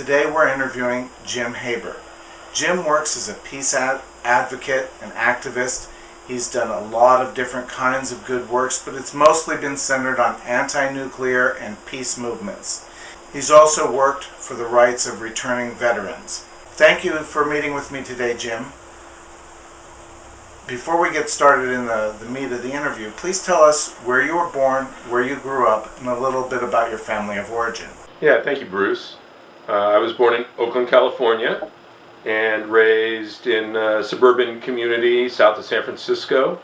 Today we're interviewing Jim Haber. Jim works as a peace advocate and activist. He's done a lot of different kinds of good works, but it's mostly been centered on anti-nuclear and peace movements. He's also worked for the rights of returning veterans. Thank you for meeting with me today, Jim. Before we get started in the meat of the interview, please tell us where you were born, where you grew up, and a little bit about your family of origin. Yeah, thank you, Bruce. I was born in Oakland, California, and raised in a suburban community south of San Francisco.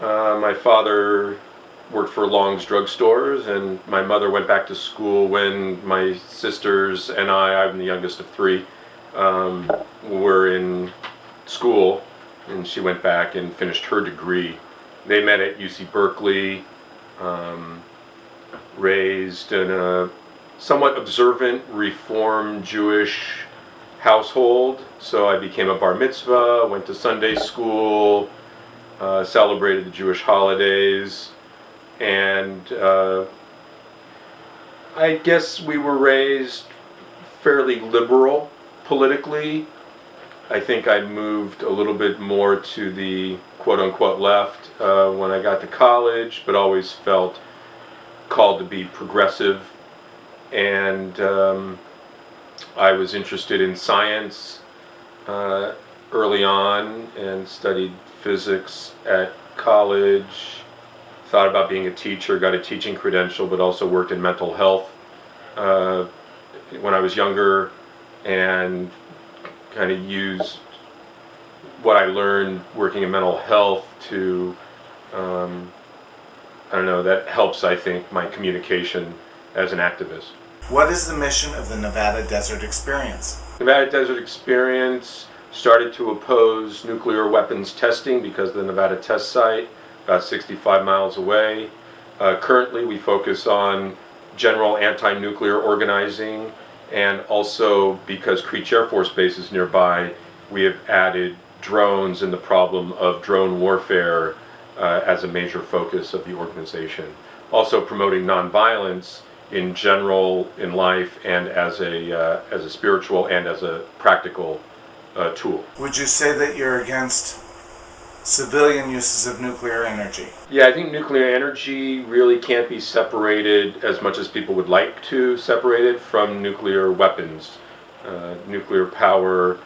My father worked for Long's drugstores, and my mother went back to school when my sisters and I'm the youngest of three, were in school, and she went back and finished her degree. They met at UC Berkeley, raised in a somewhat observant, Reform Jewish household. So I became a bar mitzvah, went to Sunday school, celebrated the Jewish holidays, and I guess we were raised fairly liberal politically. I think I moved a little bit more to the quote-unquote left when I got to college, but always felt called to be progressive. And I was interested in science early on and studied physics at college. Thought about being a teacher, got a teaching credential, but also worked in mental health when I was younger, and kind of used what I learned working in mental health to, that helps, I think, my communication as an activist. What is the mission of the Nevada Desert Experience? Nevada Desert Experience started to oppose nuclear weapons testing because of the Nevada test site, about 65 miles away. Currently, we focus on general anti-nuclear organizing, and also because Creech Air Force Base is nearby, we have added drones and the problem of drone warfare as a major focus of the organization. Also promoting nonviolence in general in life, and as a spiritual and as a practical tool. Would you say that you're against civilian uses of nuclear energy? Yeah, I think nuclear energy really can't be separated as much as people would like to separate it from nuclear weapons. Nuclear power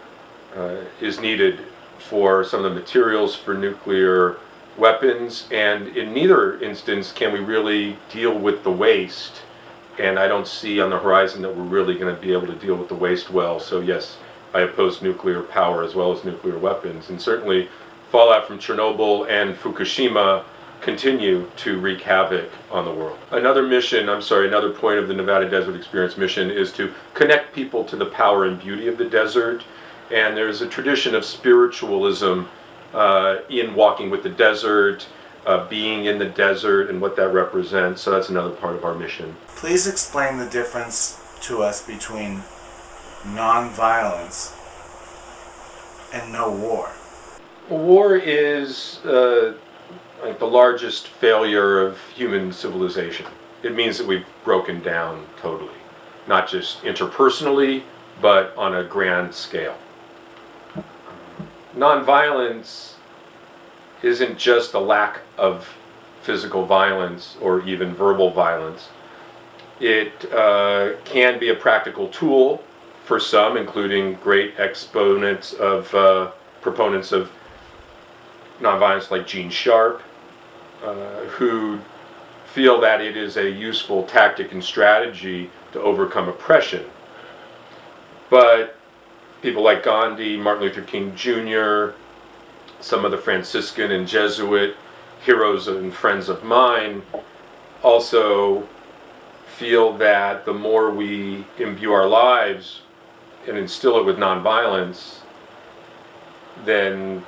is needed for some of the materials for nuclear weapons, and in neither instance can we really deal with the waste. And I don't see on the horizon that we're really going to be able to deal with the waste well. So yes, I oppose nuclear power as well as nuclear weapons. And certainly fallout from Chernobyl and Fukushima continue to wreak havoc on the world. Another point of the Nevada Desert Experience mission is to connect people to the power and beauty of the desert. And there's a tradition of spiritualism in walking with the desert, being in the desert, and what that represents. So that's another part of our mission. Please explain the difference to us between nonviolence and no war. War is like the largest failure of human civilization. It means that we've broken down totally, not just interpersonally, but on a grand scale. Nonviolence isn't just a lack of physical violence or even verbal violence. It can be a practical tool for some, including great proponents of nonviolence like Gene Sharp, who feel that it is a useful tactic and strategy to overcome oppression. But people like Gandhi, Martin Luther King Jr., some of the Franciscan and Jesuit heroes and friends of mine also feel that the more we imbue our lives and instill it with nonviolence, then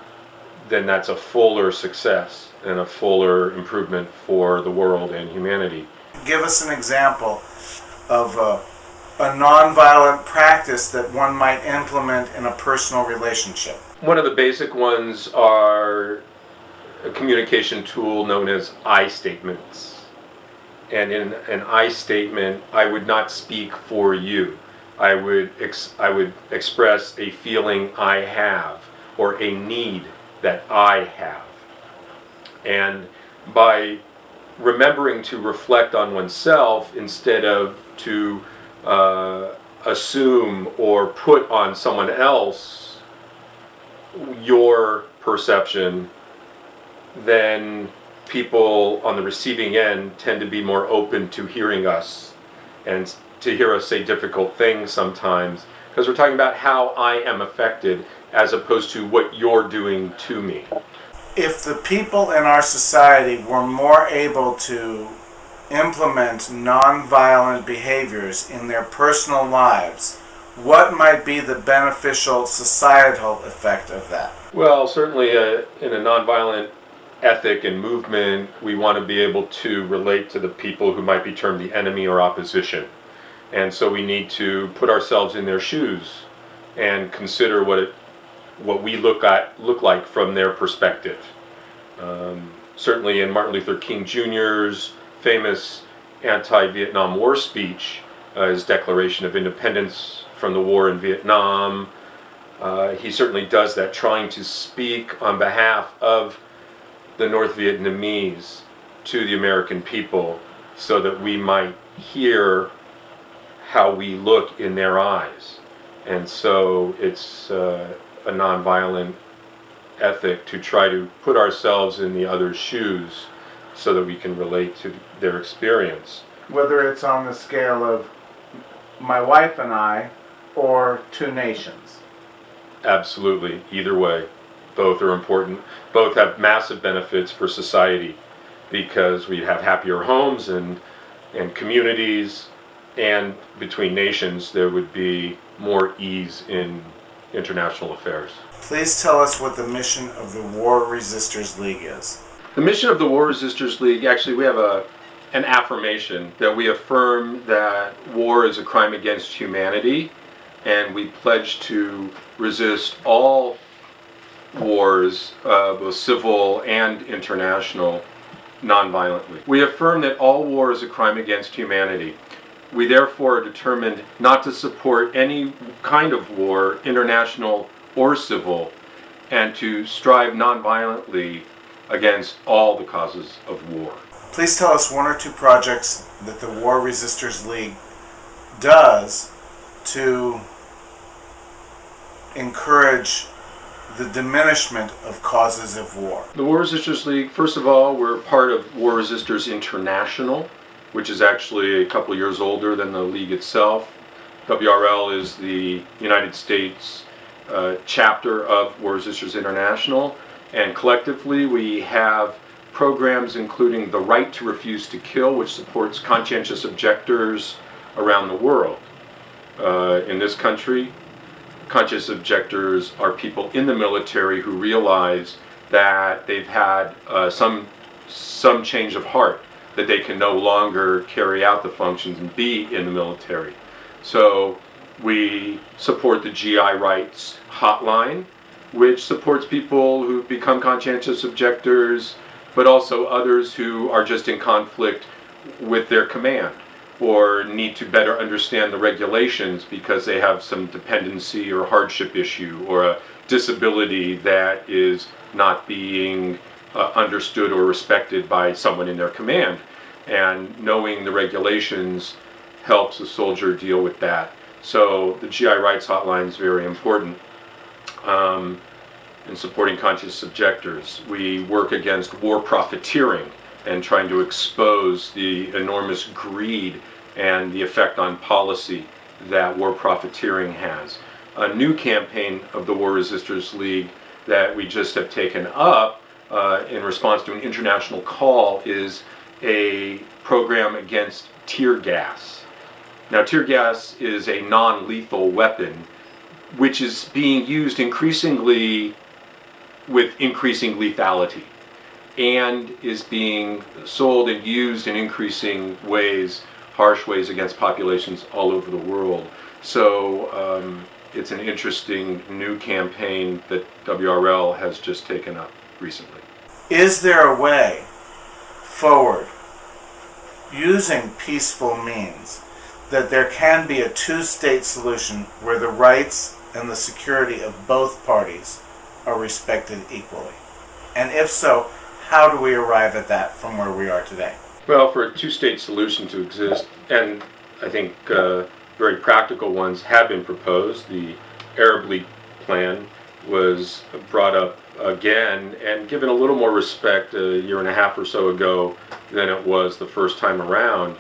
that's a fuller success and a fuller improvement for the world and humanity. Give us an example of a nonviolent practice that one might implement in a personal relationship. One of the basic ones are a communication tool known as I statements. And in an I statement, I would not speak for you. I would express a feeling I have, or a need that I have. And by remembering to reflect on oneself instead of to assume or put on someone else your perception, then people on the receiving end tend to be more open to hearing us and to hear us say difficult things sometimes, because we're talking about how I am affected as opposed to what you're doing to me. If the people in our society were more able to implement nonviolent behaviors in their personal lives, what might be the beneficial societal effect of that? Well, certainly in a nonviolent ethic and movement, we want to be able to relate to the people who might be termed the enemy or opposition. And so we need to put ourselves in their shoes and consider what we look like from their perspective. Certainly in Martin Luther King Jr.'s famous anti-Vietnam War speech, his Declaration of Independence from the war in Vietnam, he certainly does that, trying to speak on behalf of the North Vietnamese to the American people so that we might hear how we look in their eyes. And so it's a nonviolent ethic to try to put ourselves in the other's shoes so that we can relate to their experience. Whether it's on the scale of my wife and I, or two nations. Absolutely, either way. Both are important. Both have massive benefits for society because we have happier homes and communities, and between nations there would be more ease in international affairs. Please tell us what the mission of the War Resisters League is. The mission of the War Resisters League, actually we have an affirmation that we affirm that war is a crime against humanity, and we pledge to resist all wars, both civil and international, non-violently. We affirm that all war is a crime against humanity. We therefore are determined not to support any kind of war, international or civil, and to strive non-violently against all the causes of war. Please tell us one or two projects that the War Resisters League does to encourage the diminishment of causes of war. The War Resisters League, first of all, we're part of War Resisters International, which is actually a couple years older than the league itself. WRL is the United States chapter of War Resisters International, and collectively we have programs including the Right to Refuse to Kill, which supports conscientious objectors around the world. In this country, conscientious objectors are people in the military who realize that they've had some change of heart, that they can no longer carry out the functions and be in the military. So we support the GI Rights Hotline, which supports people who become conscientious objectors, but also others who are just in conflict with their command or need to better understand the regulations because they have some dependency or hardship issue or a disability that is not being understood or respected by someone in their command. And knowing the regulations helps a soldier deal with that. So the GI Rights Hotline is very important. In supporting conscientious objectors. We work against war profiteering and trying to expose the enormous greed and the effect on policy that war profiteering has. A new campaign of the War Resisters League that we just have taken up in response to an international call is a program against tear gas. Now, tear gas is a non-lethal weapon which is being used increasingly with increasing lethality and is being sold and used in increasing ways, harsh ways, against populations all over the world. So it's an interesting new campaign that WRL has just taken up recently. Is there a way forward, using peaceful means, that there can be a two-state solution where the rights and the security of both parties are respected equally? And if so, how do we arrive at that from where we are today? Well, for a two-state solution to exist, and I think very practical ones have been proposed. The Arab League plan was brought up again and given a little more respect a year and a half or so ago than it was the first time around.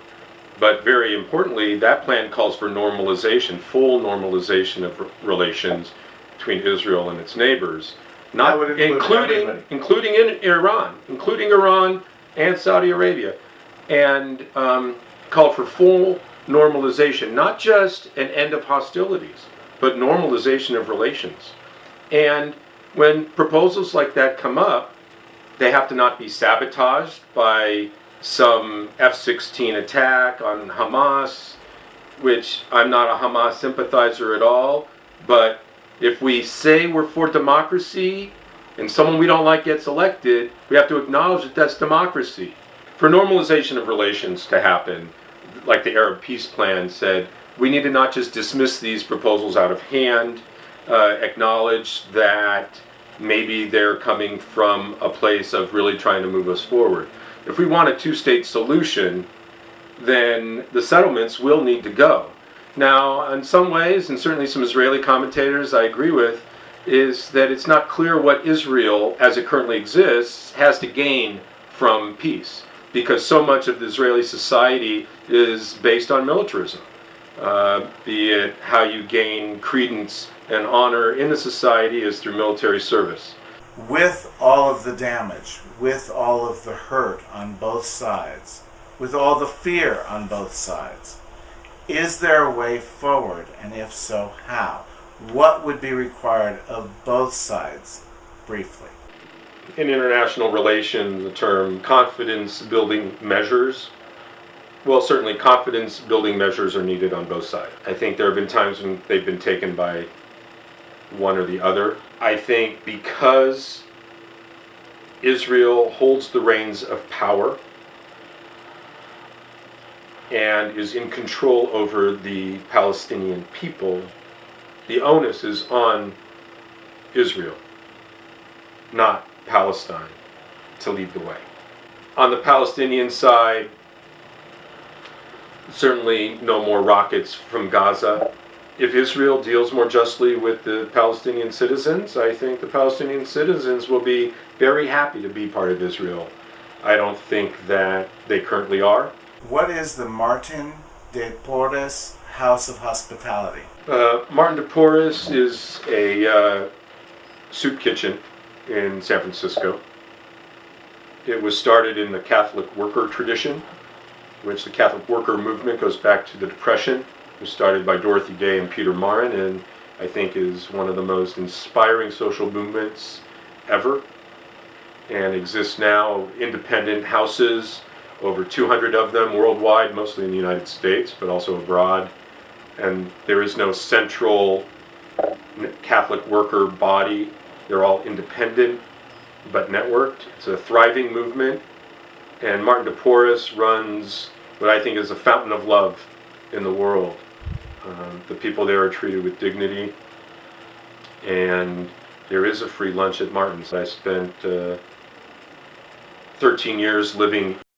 But very importantly, that plan calls for normalization, full normalization of relations between Israel and its neighbors, not including Iran and Saudi Arabia, and called for full normalization, not just an end of hostilities, but normalization of relations. And when proposals like that come up, they have to not be sabotaged by some F-16 attack on Hamas, which I'm not a Hamas sympathizer at all, but if we say we're for democracy and someone we don't like gets elected, we have to acknowledge that that's democracy. For normalization of relations to happen, like the Arab Peace Plan said, we need to not just dismiss these proposals out of hand, acknowledge that maybe they're coming from a place of really trying to move us forward. If we want a two-state solution, then the settlements will need to go. Now, in some ways, and certainly some Israeli commentators I agree with, is that it's not clear what Israel, as it currently exists, has to gain from peace, because so much of the Israeli society is based on militarism, be it how you gain credence and honor in the society is through military service. With all of the damage, with all of the hurt on both sides, with all the fear on both sides, is there a way forward, and if so, how? What would be required of both sides, briefly? In international relations, the term confidence-building measures, well, certainly confidence-building measures are needed on both sides. I think there have been times when they've been taken by one or the other. I think because Israel holds the reins of power and is in control over the Palestinian people, the onus is on Israel, not Palestine, to lead the way. On the Palestinian side, certainly no more rockets from Gaza. If Israel deals more justly with the Palestinian citizens, I think the Palestinian citizens will be very happy to be part of Israel. I don't think that they currently are. What is the Martin de Porres House of Hospitality? Martin de Porres is a soup kitchen in San Francisco. It was started in the Catholic worker tradition, which the Catholic worker movement goes back to the Depression. It was started by Dorothy Day and Peter Marin, and I think is one of the most inspiring social movements ever, and exists now. Independent houses, over 200 of them worldwide, mostly in the United States, but also abroad. And there is no central Catholic worker body. They're all independent but networked. It's a thriving movement, and Martin de Porres runs what I think is a fountain of love in the world. The people there are treated with dignity, and there is a free lunch at Martin's. I spent 13 years living